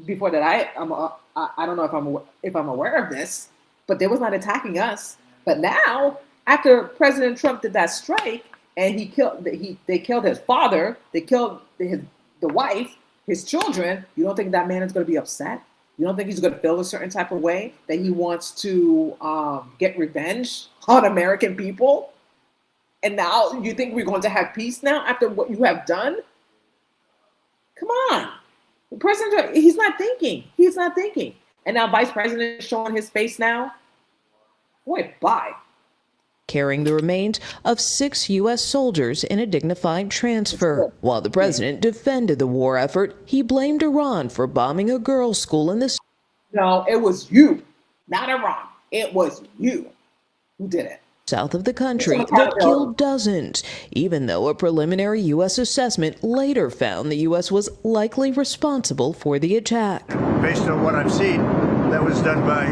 Before that, I don't know if I'm aware of this, but they was not attacking us. But now, after President Trump did that strike and they killed his father, they killed the wife, his children, you don't think that man is going to be upset? You don't think he's going to feel a certain type of way that he wants to get revenge on American people? And now you think we're going to have peace now after what you have done? Come on. The president, he's not thinking. He's not thinking. And now vice president is showing his face now. Boy, bye. Carrying the remains of 6 U.S. soldiers in a dignified transfer. While the president defended the war effort, he blamed Iran for bombing a girls' school in the... No, it was you, not Iran. It was you who did it. South of the country that killed dozens, even though a preliminary U.S. assessment later found the U.S. was likely responsible for the attack. Based on what I've seen, that was done by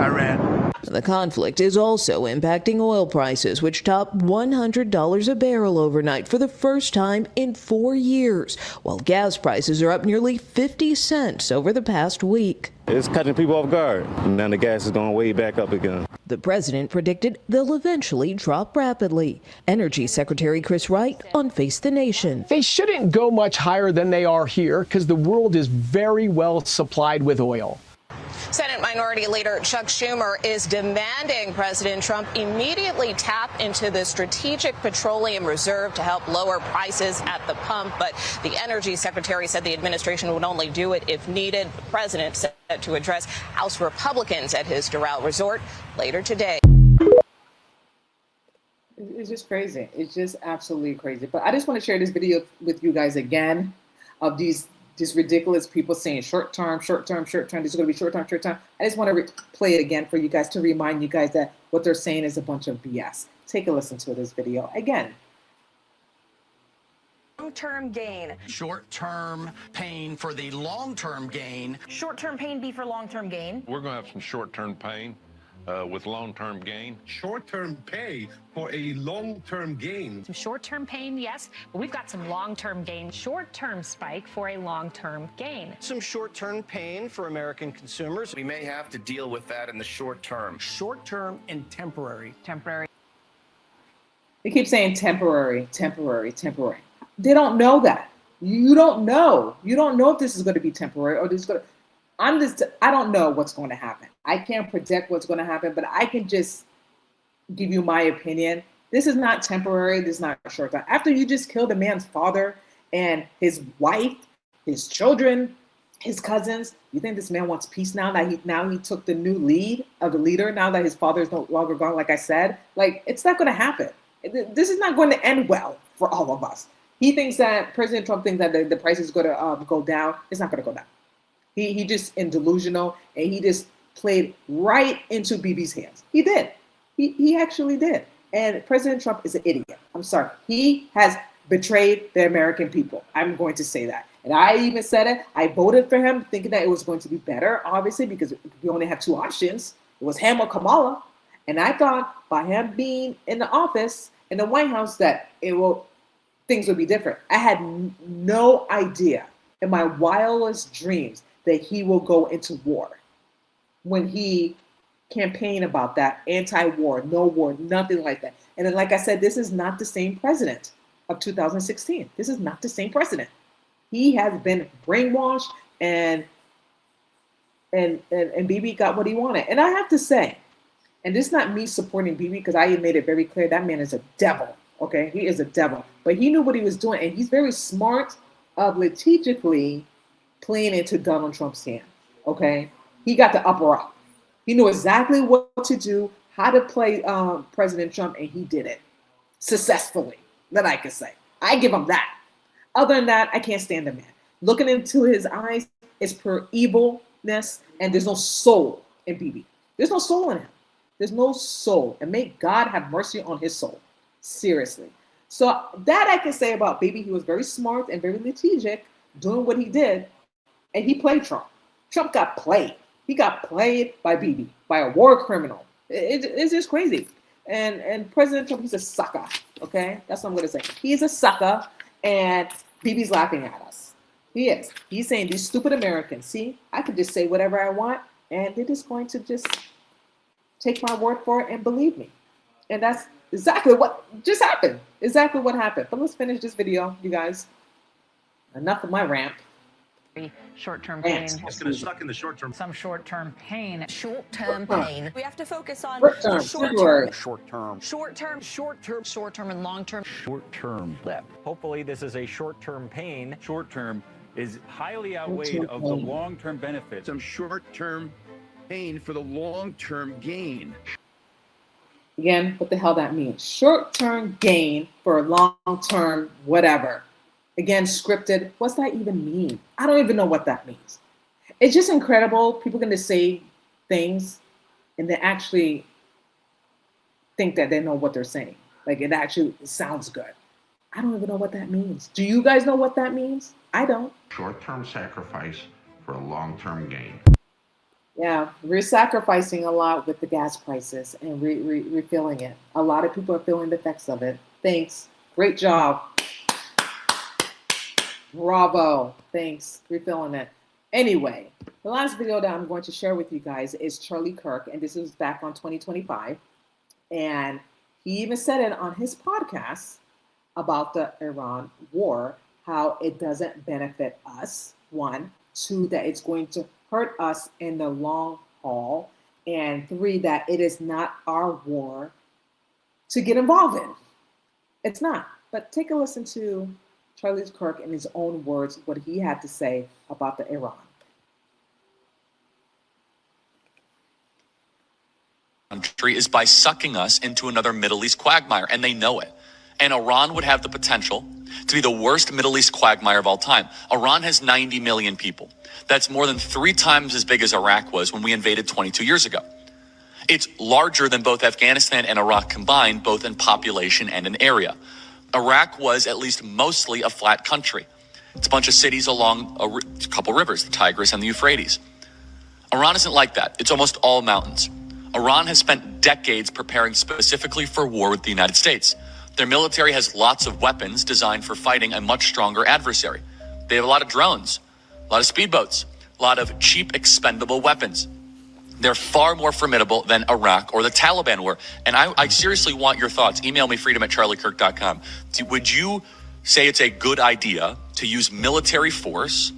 Iran. The conflict is also impacting oil prices, which topped $100 a barrel overnight for the first time in 4 years, while gas prices are up nearly 50 cents over the past week. It's catching people off guard, and now the gas is going way back up again. The president predicted they'll eventually drop rapidly. Energy Secretary Chris Wright on Face the Nation. They shouldn't go much higher than they are here because the world is very well supplied with oil. Senate Minority Leader Chuck Schumer is demanding President Trump immediately tap into the Strategic Petroleum Reserve to help lower prices at the pump. But the Energy Secretary said the administration would only do it if needed. The president set to address House Republicans at his Doral resort later today. It's just crazy. It's just absolutely crazy. But I just want to share this video with you guys again of these ridiculous people saying short term, short term, short term. This is going to be short term, short term. I just want to play it again for you guys to remind you guys that what they're saying is a bunch of BS. Take a listen to this video again. Long-term gain. Short-term pain for the long-term gain. Short-term pain be for long-term gain. We're going to have some short-term pain with long-term gain. Short-term pay for a long-term gain. Some short-term pain, yes, but we've got some long-term gain. Short-term spike for a long-term gain. Some short-term pain for American consumers. We may have to deal with that in the short term. Short-term and temporary. Temporary. They keep saying temporary, temporary, temporary. They don't know that. You don't know. You don't know if this is going to be temporary or this is going to... I don't know what's going to happen. I can't predict what's going to happen, but I can just give you my opinion. This is not temporary. This is not short term. After you just killed a man's father and his wife, his children, his cousins, you think this man wants peace now that he took the new lead of the leader now that his father is no longer gone, like I said? Like, it's not going to happen. This is not going to end well for all of us. He thinks that, President Trump thinks that the price is going to go down. It's not going to go down. He just in delusional, and he just played right into Bibi's hands. He did. He actually did. And President Trump is an idiot. I'm sorry. He has betrayed the American people. I'm going to say that. And I even said it. I voted for him thinking that it was going to be better, obviously, because we only have two options. It was him or Kamala. And I thought by him being in the office, in the White House, that things would be different. I had no idea in my wildest dreams that he will go into war. When he campaigned about that, anti-war, no war, nothing like that. And then, like I said, this is not the same president of 2016. This is not the same president. He has been brainwashed, and Bibi got what he wanted. And I have to say, and this is not me supporting Bibi, because I made it very clear that man is a devil. Okay, he is a devil. But he knew what he was doing, and he's very smart of strategically playing into Donald Trump's hand. Okay, he got the upper up. He knew exactly what to do, how to play President Trump, and he did it successfully. That I can say. I give him that. Other than that, I can't stand the man. Looking into his eyes is pure evilness, and there's no soul in Bibi. There's no soul in him. There's no soul, and may God have mercy on his soul. Seriously. So that I can say about Bibi. He was very smart and very strategic, doing what he did. And he played Trump. Trump got played. He got played by Bibi, by a war criminal. It's just crazy. And President Trump, he's a sucker. Okay? That's what I'm going to say. He's a sucker, and Bibi's laughing at us. He is. He's saying, these stupid Americans, see, I can just say whatever I want, and they're just going to just take my word for it and believe me. And that's exactly what just happened. Exactly what happened. But let's finish this video, you guys. Enough of my rant. Short-term pain. It's going to suck in the short term. Some short-term pain. Short-term pain. We have to focus on Short-term, temporary. short-term and long-term. Short-term blip. Hopefully this is a short-term pain. Short-term is highly outweighed of the long-term benefits. Some short-term pain for the long-term gain. Again, what the hell that means? Short-term gain for long-term whatever. Again, scripted. What's that even mean? I don't even know what that means. It's just incredible. People can just say things and they actually think that they know what they're saying. Like it actually sounds good. I don't even know what that means. Do you guys know what that means? I don't. Short-term sacrifice for a long-term gain. Yeah, we're sacrificing a lot with the gas prices and refilling it. A lot of people are feeling the effects of it. Thanks. Great job. Bravo. Thanks. Refilling it. Anyway, the last video that I'm going to share with you guys is Charlie Kirk, and this is back on 2025. And he even said it on his podcast about the Iran war, how it doesn't benefit us, one. Two, that it's going to hurt us in the long haul. And three, that it is not our war to get involved in. It's not. But take a listen to Charlie Kirk in his own words, what he had to say about the Iran. Country is by sucking us into another Middle East quagmire, and they know it. And Iran would have the potential to be the worst Middle East quagmire of all time. Iran has 90 million people. That's more than 3 times as big as Iraq was when we invaded 22 years ago. It's larger than both Afghanistan and Iraq combined, both in population and in area. Iraq was at least mostly a flat country. It's a bunch of cities along a couple rivers, the Tigris and the Euphrates. Iran isn't like that. It's almost all mountains. Iran has spent decades preparing specifically for war with the United States. Their military has lots of weapons designed for fighting a much stronger adversary. They have a lot of drones, a lot of speedboats, a lot of cheap, expendable weapons. They're far more formidable than Iraq or the Taliban were. And I seriously want your thoughts. Email me, freedom@charliekirk.com. Would you say it's a good idea to use military force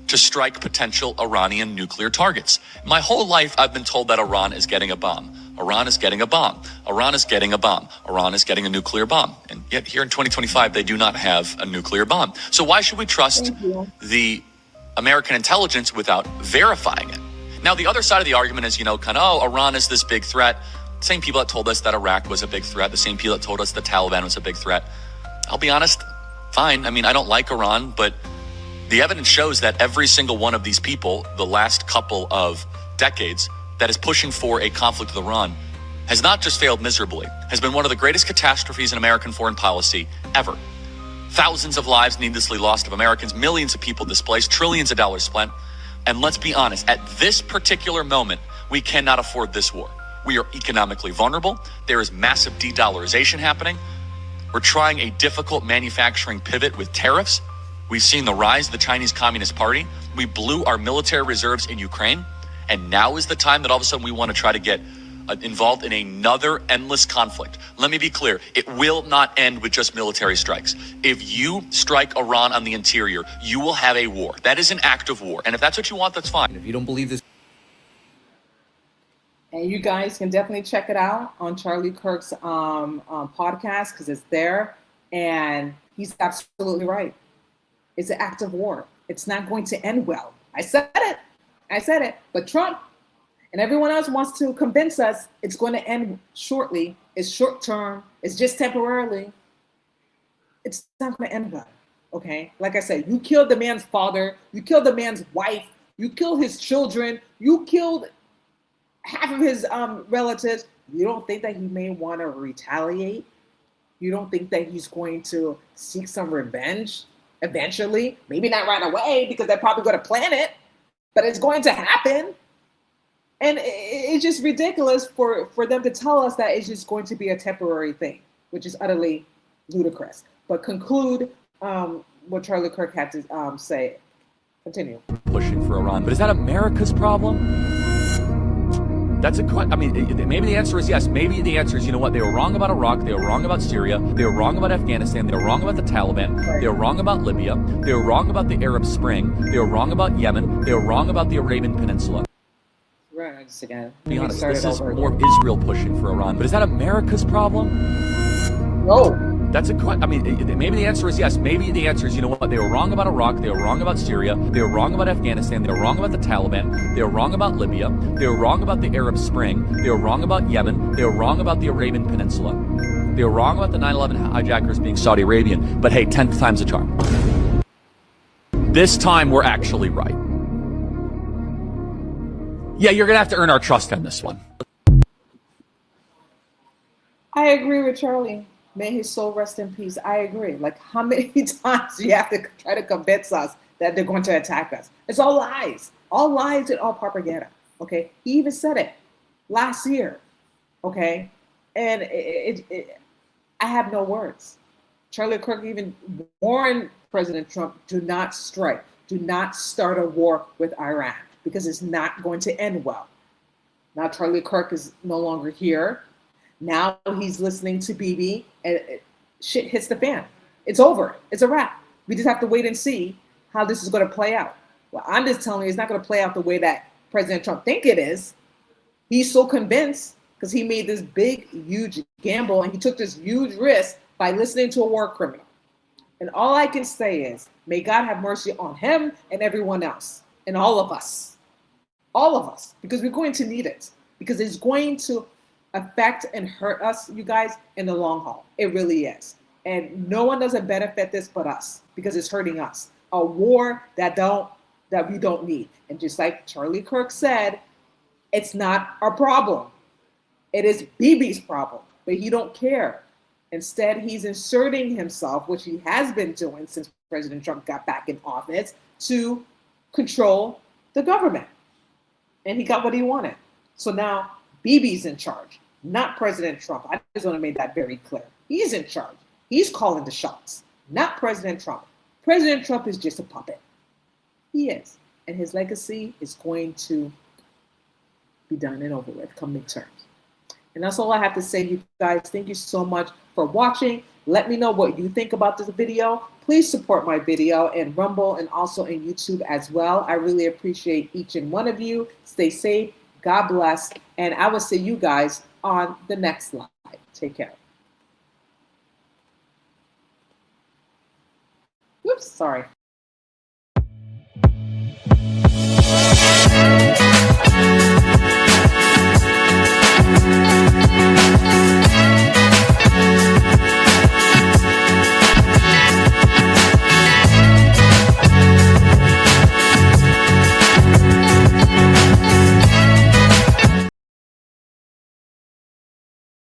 to strike potential Iranian nuclear targets? My whole life, I've been told that Iran is getting a bomb. Iran is getting a bomb. Iran is getting a bomb. Iran is getting a nuclear bomb. And yet here in 2025, they do not have a nuclear bomb. So why should we trust the American intelligence without verifying it? Now, the other side of the argument is, Iran is this big threat. Same people that told us that Iraq was a big threat. The same people that told us the Taliban was a big threat. I'll be honest, fine. I mean, I don't like Iran, but the evidence shows that every single one of these people, the last couple of decades, that is pushing for a conflict with Iran has not just failed miserably, has been one of the greatest catastrophes in American foreign policy ever. Thousands of lives needlessly lost of Americans, millions of people displaced, trillions of dollars spent. And let's be honest, at this particular moment, we cannot afford this war. We are economically vulnerable. There is massive de-dollarization happening. We're trying a difficult manufacturing pivot with tariffs. We've seen the rise of the Chinese Communist Party. We blew our military reserves in Ukraine. And now is the time that all of a sudden we want to try to get involved in another endless conflict. Let me be clear. It will not end with just military strikes. If you strike Iran on the interior, you will have a war. That is an act of war. And if that's what you want, that's fine. If you don't believe this. And you guys can definitely check it out on Charlie Kirk's podcast because it's there. And he's absolutely right. It's an act of war. It's not going to end well. I said it. But Trump and everyone else wants to convince us it's going to end shortly. It's short term. It's just temporarily. It's not going to end well. Okay? Like I said, you killed the man's father. You killed the man's wife. You killed his children. You killed half of his relatives. You don't think that he may want to retaliate? You don't think that he's going to seek some revenge eventually? Maybe not right away because they're probably going to plan it, but it's going to happen. And it's just ridiculous for them to tell us that it's just going to be a temporary thing, which is utterly ludicrous. But conclude what Charlie Kirk had to say. Continue. Pushing for Iran. But is that America's problem? That's a question. I mean, maybe the answer is yes. Maybe the answer is, you know what? They were wrong about Iraq. They were wrong about Syria. They were wrong about Afghanistan. They were wrong about the Taliban. They were wrong about Libya. They were wrong about the Arab Spring. They were wrong about Yemen. They were wrong about the Arabian Peninsula. Right, just again. Be honest, this is more Israel pushing for Iran. But is that America's problem? No. That's a question. I mean, maybe the answer is yes. Maybe the answer is, you know what? They were wrong about Iraq. They were wrong about Syria. They were wrong about Afghanistan. They were wrong about the Taliban. They were wrong about Libya. They were wrong about the Arab Spring. They were wrong about Yemen. They were wrong about the Arabian Peninsula. They were wrong about the 9/11 hijackers being Saudi Arabian. But hey, 10th time's a charm. This time we're actually right. Yeah, you're going to have to earn our trust on this one. I agree with Charlie. May his soul rest in peace. I agree. Like, how many times do you have to try to convince us that they're going to attack us? It's all lies and all propaganda. Okay, he even said it last year. Okay, and I have no words. Charlie Kirk even warned President Trump, do not strike, do not start a war with Iran, because it's not going to end well. Now Charlie Kirk is no longer here. Now he's listening to Bibi, and shit hits the fan. It's over. It's a wrap. We just have to wait and see how this is going to play out. Well, I'm just telling you, it's not going to play out the way that President Trump think it is. He's so convinced because he made this big, huge gamble, and he took this huge risk by listening to a war criminal. And all I can say is, may God have mercy on him and everyone else, and all of us, because we're going to need it, because it's going to affect and hurt us, you guys, in the long haul. It really is. And no one doesn't benefit this but us, because it's hurting us. A war that we don't need. And just like Charlie Kirk said, it's not our problem. It is Bibi's problem, but he don't care. Instead, he's inserting himself, which he has been doing since President Trump got back in office, to control the government. And he got what he wanted. So now Bibi's in charge, not President Trump. I just want to make that very clear. He's in charge. He's calling the shots, not President Trump. President Trump is just a puppet. He is. And his legacy is going to be done and over with come midterms. And that's all I have to say, you guys. Thank you so much for watching. Let me know what you think about this video. Please support my video in Rumble and also in YouTube as well. I really appreciate each and one of you. Stay safe. God bless. And I will see you guys on the next live. Take care. Whoops, sorry.